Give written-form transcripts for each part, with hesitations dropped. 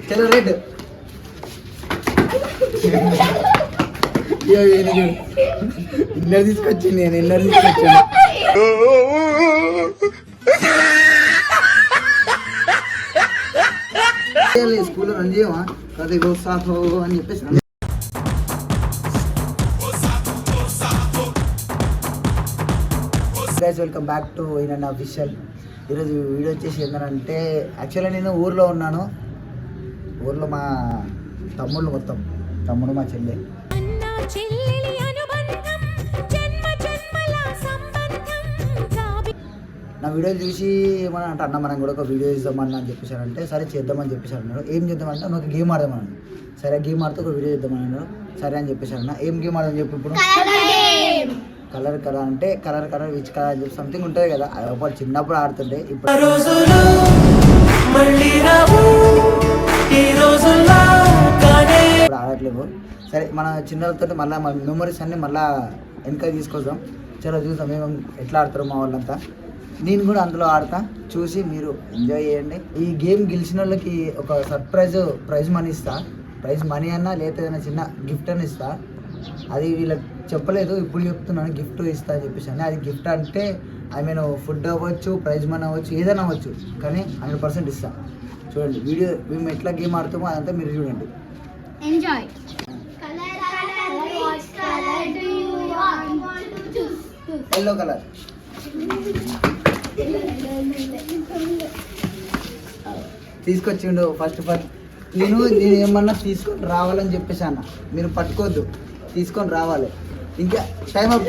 చలో red. Inner తీసుకొచ్చింది, నేను ఇన్నర్ తీసుకొచ్చాను. స్కూల్లో రన్ చేయమా కదా అని చెప్పేసి. Guys welcome back to in official. ఈరోజు వీడియో వచ్చేసి ఏంటంటే యాక్చువల్గా నేను ఊర్లో ఉన్నాను. ఊర్లో మా తమ్ముళ్ళు మొత్తం, తమ్ముడు మా చెల్లె. నా వీడియోలు చూసి ఏమన్నా అంటే అన్న మనం కూడా ఒక వీడియో ఇద్దామన్నా అని చెప్పేసారంటే సరే చేద్దామని చెప్పేసారు అన్నారు. ఏం చేద్దామంటే ఒక గేమ్ ఆడదామన్నాను. సరే గేమ్ ఆడితే ఒక వీడియో చేద్దామన్నారు. సరే అని చెప్పేసారు అన్న. ఏం గేమ్ ఆడదని చెప్పి ఇప్పుడు కలర్ కలర్ అంటే కలర్ విచ్ కలర్ అని చెప్పి సంథింగ్ ఉంటుంది కదా. అప్పుడు చిన్నప్పుడు ఆడుతుంటే ఇప్పుడు ఆడట్లేవు. సరే మన చిన్నలతో మళ్ళీ మా మెమరీస్ అన్నీ మళ్ళీ వెనక తీసుకొద్దాం. చలో చూద్దాం మేము ఎట్లా ఆడతారు మా వాళ్ళంతా. నేను కూడా అందులో ఆడతా, చూసి మీరు ఎంజాయ్ చేయండి. ఈ గేమ్ గెలిచిన వాళ్ళకి ఒక ప్రైజ్ మనీ ఇస్తా. ప్రైజ్ మనీ అన్నా లేకపోతే ఏదైనా చిన్న గిఫ్ట్ అని ఇస్తా. అది వీళ్ళకి చెప్పలేదు, ఇప్పుడు చెప్తున్నాను. గిఫ్ట్ ఇస్తా అని చెప్పేసి అని. అది గిఫ్ట్ అంటే ఐ మీన్ ఫుడ్ అవ్వచ్చు, ప్రైజ్ మనీ అవ్వచ్చు, ఏదైనా అవ్వచ్చు, కానీ 100% ఇస్తా. చూడండి వీడియో మేము ఎట్లా గేమ్ ఆడుతామో అదంతా మీరు చూడండి. ఎంజాయ్. Yellow colour. తీసుకొచ్చిండు ఫస్ట్ నేను ఏమన్నా తీసుకొని రావాలని చెప్పేసి అన్న. మీరు పట్టుకోవద్దు, తీసుకొని రావాలి. ఇంకా టైం అప్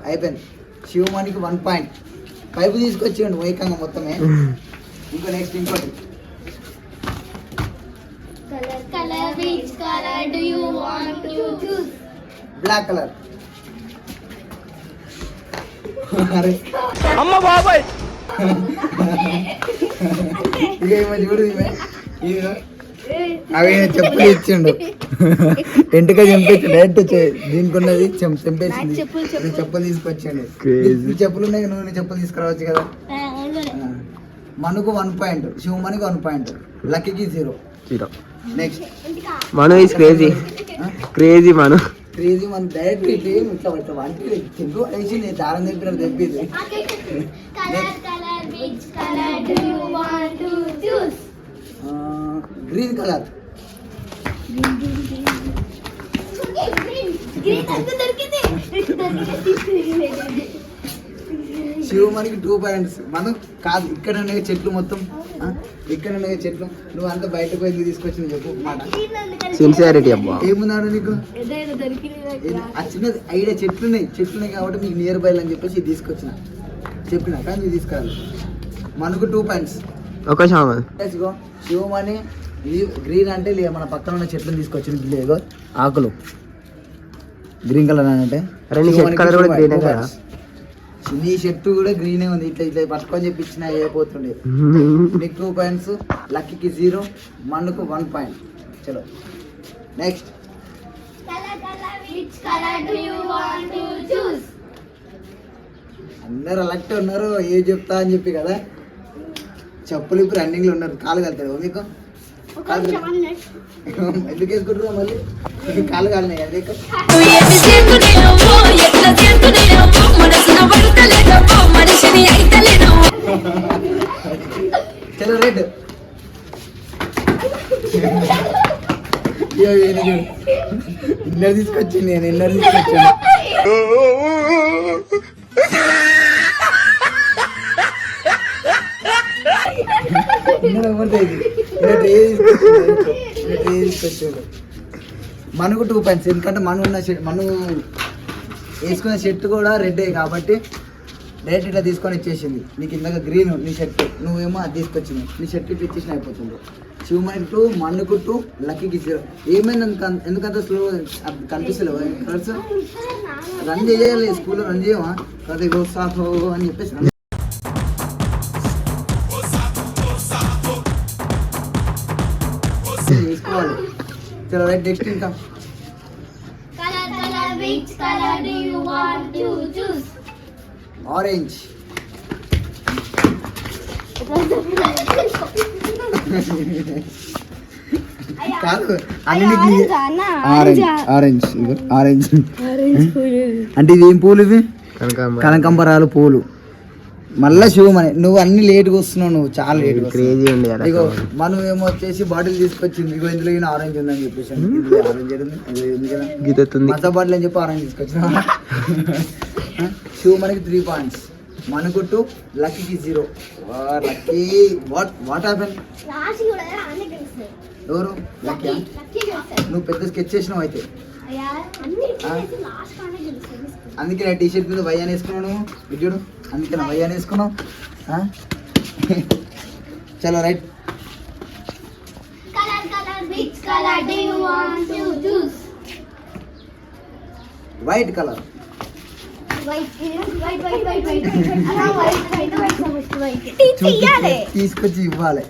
అయిపోయింది. శివమానికి 1 పాయింట్. పైపు తీసుకొచ్చేయండి వైకంగా మొత్తమే. ఇంకా నెక్స్ట్ ఇంకోటి బ్లాక్ కలర్. అరే అమ్మ బాబాయ్, ఇక ఏమో చూడు అవి చెప్పులు ఇచ్చిండు. ఎంటగా చంపేసి డైరెక్ట్ దీనికి ఉన్నది చంపేసింది. చెప్పులు తీసుకొచ్చాడు. చెప్పులు ఉన్నాయి, నువ్వు చెప్పులు తీసుకురావచ్చు కదా. మనుకు 1 పాయింట్, శివమణికి 1 పాయింట్, లక్కీకి 0. Next Manu is crazy Manu direct ఇట్లా వంటి చెంపు వేసి నేను దారం తెప్పిన తెప్పింది. Green colour. శివమణికి 2 పాయింట్స్. మనం కాదు, ఇక్కడ ఉన్నాయి చెట్లు మొత్తం, ఇక్కడ ఉన్నాయి చెట్లు. నువ్వు అంతా బయటకు పోయి తీసుకొచ్చింది చెప్పు మాట. సిన్సియారిటీ అబ్బా. ఏమున్నాడు నీకు? ఆ చిన్నది ఐడియా. చెట్లున్నాయి కాబట్టి మీకు నియర్ బై అని చెప్పేసి తీసుకొచ్చిన. చెప్పినా కానీ నువ్వు తీసుకురాలి. మనకు 2 పాయింట్స్. ఒక శివమణి ఇది గ్రీన్ అంటే మన పక్కన ఉన్న చెట్లను తీసుకొచ్చింది. లేదో ఆకులు గ్రీన్ కలర్ అంటే నీ షర్ట్ కూడా గ్రీనే ఉంది. ఇట్లా పట్టుకొని చెప్పి ఇచ్చిన అయిపోతుండే. నీకు 2 పాయింట్స్, లక్కీకి 0, మన్నుకు 1 పాయింట్. చలో నెక్స్ట్. అందరు అలాంటి ఉన్నారు, ఏ చెప్తా అని చెప్పి కదా. చెప్పులు ఇప్పుడు రన్నింగ్ లో ఉన్నారు. కాలు కలుతాడు మీకు? ఎందుకు వేసుకుంటున్నావు మళ్ళీ? కాలు కాలినాయి కదా. చలో రెడ్. ఇన్నర్ తీసుకొచ్చింది, నేను ఇన్నర్ తీసుకొచ్చాను. తీసుకొచ్చాడు. మనకు 2 పాయింట్స్. ఎందుకంటే మను వేసుకున్న షర్ట్ కూడా రెడ్ కాబట్టి డైరెక్ట్ ఇట్లా తీసుకొని ఇచ్చేసింది. నీకు ఇందాక గ్రీన్ నీ షర్ట్, నువ్వేమో అది తీసుకొచ్చింది. నీ షర్ట్ ఇట్లా ఇచ్చేసిన అయిపోతుంది. శివమణికి 2, మన్నుకు 2, లక్కీకి 0. ఏమైంది ఎందుకంత స్లో కనిపిస్తలేవు కలర్స్? రన్ చేయాలి, స్కూల్లో రన్ చేయమా కదా అని చెప్పేసి తీసుకోవాలి. చలో రైట్ నెక్స్ట్. ఇంకా ఆరెంజ్. కాదు అన్నిటికీ ఆరెంజ్ ఆరెంజ్ ఆరెంజ్ అంటే ఇది ఏం పూలు ఇవి కనకాంబరాలు పూలు మళ్ళా శివమని నువ్వు అన్ని లేట్గా వస్తున్నావు నువ్వు చాలా లేట్ క్రేజీ ఉండే కదా ఇగో మనం ఏమో వచ్చేసి బాటిల్ తీసుకొచ్చింది ఇగో ఇందులో ఆరెంజ్ ఉందని చెప్పేసి ఆరెంజ్ ఉంది కదా గీతతుంది మసా బాటిల్ అని చెప్పి ఆరెంజ్ తీసుకొచ్చిన శివమనికి 3 పాయింట్స్ మనకు 2 లక్కీకి 0 లక్కీ వాట్ హ్యాపెన్ ఎవరు లక్కీ నువ్వు పెద్ద స్కెచ్ చేసినావు అయితే అందుకే నా టీషర్ట్ మీద వై అని వేసుకున్నాను చూడు అందుకే నా వై అని వేసుకున్నావు చలో రైట్ వైట్ కలర్ తీసుకొచ్చి ఇవ్వాలి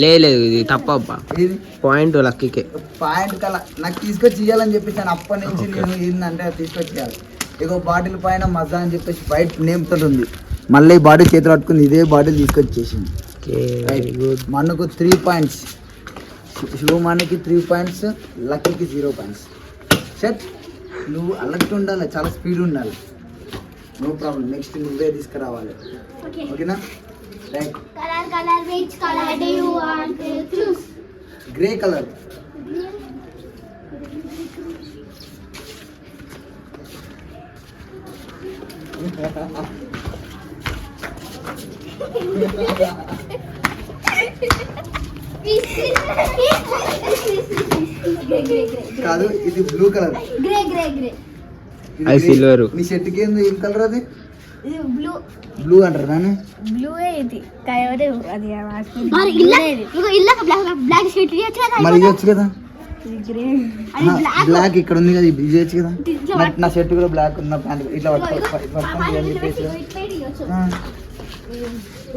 లేదు ఇది తప్పబ్బా ఇది పాయింట్ లక్కీకే పాయింట్ కలర్ నాకు తీసుకొచ్చి ఇవ్వాలని చెప్పేసి అప్పటి నుంచి నేను ఏంటంటే తీసుకొచ్చి ఇవ్వాలి ఇగో బాటిల్ పైన మజా అని చెప్పేసి వైట్ నేమ్ తోటి ఉంది మళ్ళీ ఈ బాటిల్ చేతులు పట్టుకుంది ఇదే బాటిల్ తీసుకొచ్చేసింది మనకు 3 పాయింట్స్ శివమానికి 3 పాయింట్స్ లక్కీకి 0 పాయింట్స్ సెట్ నువ్వు అలర్ట్ ఉండాలి చాలా స్పీడ్ ఉండాలి నో ప్రాబ్లం నెక్స్ట్ నువ్వే తీసుకురావాలి ఓకేనా రైట్ గ్రే కలర్ కాదు ఇది బ్లూ కలర్ అది సిల్వర్ నీ షర్ట్కి ఏంది ఏం కలర్ అది బ్లూ బ్లూ అంటారు దాన్ని బ్లూ ఇది కలర్ అది బ్లాక్ షర్ట్ మరి ఇవ్వచ్చు కదా ఇది గ్రే బ్లాక్ ఇక్కడ ఉంది కదా ఇది చేయొచ్చు కదా నా షర్ట్ కూడా బ్లాక్ ఉన్న ప్యాంట్ ఇట్లా పట్టుకొని అని చెప్పేసి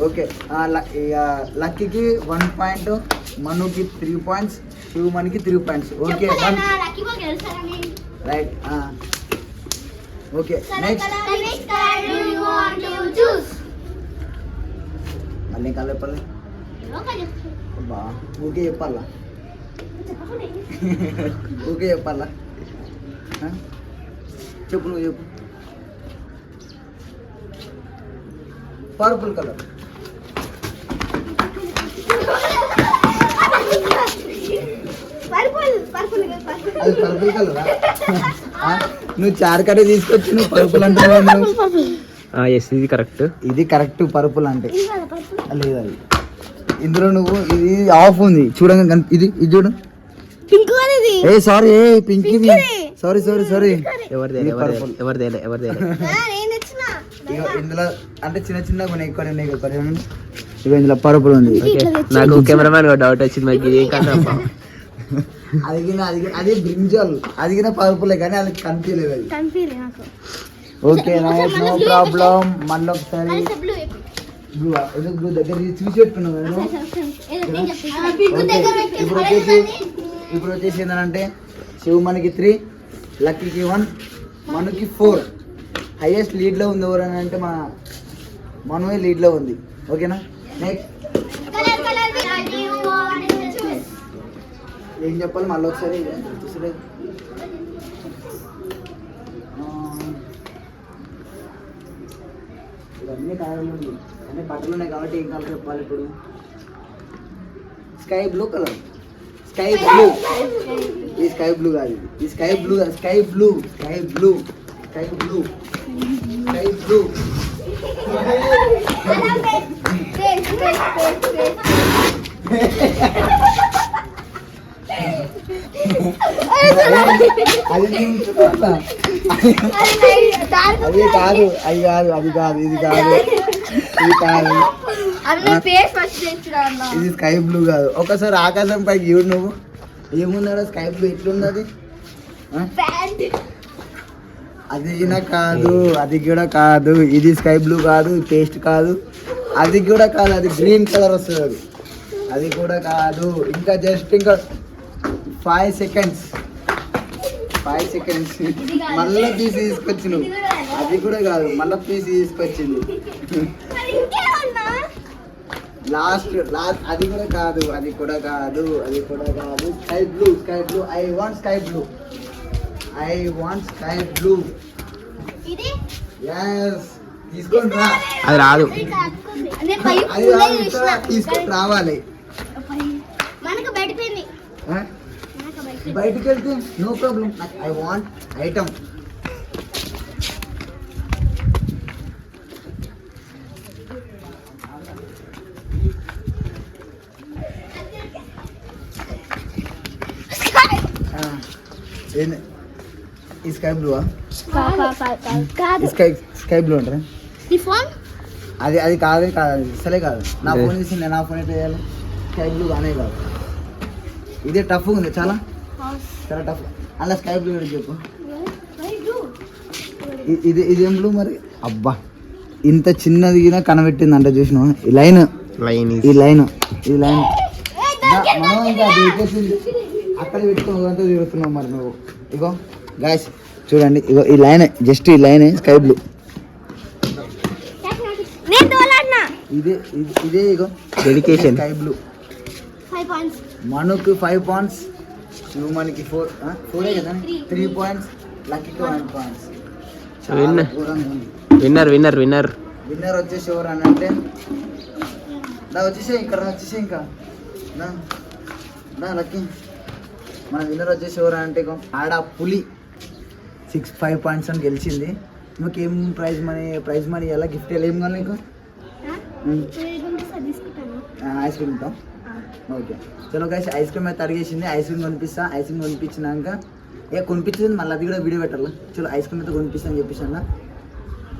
ఓకే లక్కీకి 1 పాయింట్ మనుకి 3 పాయింట్స్ శివమనికి 3 points okay right okay next మళ్ళీ కలర్ చెప్పాలి బా ఓకే చెప్పాలా ఓకే చెప్పాలా చెప్పు నువ్వు చెప్పు పర్పుల్ కలర్ అది పర్పుల్ కలరా నువ్వు చారకడే తీసుకొచ్చి నువ్వు పర్పుల్ అంటున్నావు ఎస్ ఇది కరెక్ట్ ఇది కరెక్ట్ పర్పుల్ అంటే లేదు అది ఇందులో నువ్వు ఇది ఆఫ్ ఉంది చూడంగా ఇది ఇది చూడు పింక్ ఇది ఏ సారీ ఏ పింక్ ఇది సారీ సారీ సారీ ఎవరిదేలే ఇందులో అంటే చిన్న చిన్నగా ఉన్నాయి ఎక్కువ ఉన్నాయి ఎక్కువ ఇక ఇందులో పర్పుల్ ఉంది నాకు కెమెరామ్యాన్ డౌట్ వచ్చింది మరి ఇది ఏం కదా అది బ్రింజల్ అది కూడా పర్పులే కానీ అది కనిపించలేదు అది కనిపించలేదు నాకు ఓకే నో ప్రాబ్లం మళ్ళీ ఒకసారి బ్లూ ఎందుకు బ్లూ దగ్గర చూసి పెట్టుకున్నావు నేను ఇప్పుడు వచ్చేసి ఏంటంటే శివమనికి 3 లక్కీకి 1 మనకి 4 హైయెస్ట్ లీడ్లో ఉంది ఎవరని అంటే మన మనమే లీడ్లో ఉంది ఓకేనా నెక్స్ట్ ఏం చెప్పాలి మళ్ళీ ఒకసారి ఇవన్నీ కలర్లు ఉంది అన్ని బట్టలు ఉన్నాయి కాబట్టి ఏం కలర్ చెప్పాలి ఇప్పుడు sky blue colour sky blue ఈ స్కై బ్లూ కాదు ఈ sky blue sky blue sky blue sky blue sky blue అది కాదు అది కాదు అది కాదు ఇది కాదు ఇది కాదు ఇది స్కై బ్లూ కాదు ఒకసారి ఆకాశం పైకి చూడు నువ్వు ఏమున్నాడు స్కై బ్లూ ఎట్లుంది అది అది కాదు అది కూడా కాదు ఇది స్కై బ్లూ కాదు పేస్ట్ కాదు అది కూడా కాదు అది గ్రీన్ కలర్ వస్తుంది అది అది కూడా కాదు ఇంకా జస్ట్ ఇంకా 5 సెకండ్స్ మళ్ళీ పీస్ తీసుకొచ్చి నువ్వు అది కూడా కాదు మళ్ళీ పీస్ తీసుకొచ్చింది లాస్ట్ అది కూడా కాదు sky blue I want sky blue ఇది yes తీసుకోండి రా అది రాదు. అదే పై అది పూలే రాదు, చూసిన. తీసుకొని రావాలి మనకు బయటపోయింది ఆ? బయటికి వెళ్తే no problem I want item ఈ స్కై బ్లూ కాదు స్కై బ్లూ అంటారా ఈ ఫోన్ అది కాదు అసలే కాదు నా ఫోన్ తీసి నా ఫోన్ ఎట్లా చేయాలి స్కై బ్లూ అనే కాదు ఇదే టఫ్ ఉంది చాలా టఫ్ అలా స్కై బ్లూ చెప్పు ఇదేం బ్లూ మరి అబ్బా ఇంత చిన్నది కనబెట్టింది అంట చూసిన ఈ లైన్ మనం ఇంకా దొరికేసింది అక్కడ పెట్టుకోగంతా తిరుగుతున్నావు మరి నువ్వు ఇగో గాయస్ చూడండి ఇగో ఈ లైన్ జస్ట్ ఈ లైన్ స్కై బ్లూ నేను తోలాడినా ఇదే ఇగో Dedication. స్కై బ్లూ 5 పాయింట్స్ మనకు 5 పాయింట్స్ నువ్వు మనకి 4 కదా 3 పాయింట్స్ లక్కీకి 1 పాయింట్స్ విన్నర్ విన్నర్ వచ్చేసి ఎవరు అని అంటే నా వచ్చేసే ఇంకా నా లక్కీ మన విన్నర్ వచ్చేసి ఎవరు అంటే ఇగో ఆడ పులి 5 పాయింట్స్ అని గెలిచింది నువ్వు ఏం ప్రైజ్ మనీ ఎలా గిఫ్ట్ ఏం కావాలి నీకు ఐస్ క్రీమ్ ఉంటాం ఓకే చలో గైస్ ఐస్ క్రీమ్ అయితే అడిగేసింది ఐస్ క్రీమ్ కొనిపించినాక కొనిపించింది మళ్ళీ అది కూడా వీడియో పెట్టాలా చలో ఐస్ క్రీమ్ అయితే కొనిపిస్తా అని చెప్పేసి అన్న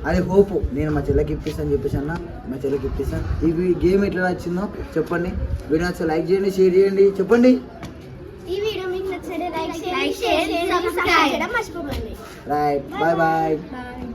అది హోప్ నేను మా చెల్లెకి ఇప్పిస్తాను అని చెప్పేసి అన్న మా చెల్లెకి ఇప్పిస్తాను ఈ గేమ్ ఎట్లా నచ్చిందో చెప్పండి వీడియో నచ్చితే లైక్ చేయండి షేర్ చేయండి చెప్పండి ఈ వీడియో మీకు నచ్చితే లైక్ షేర్ సబ్స్క్రైబ్ చేయడం మర్చిపోకండి రైట్ బాయ్ బాయ్ బాయ్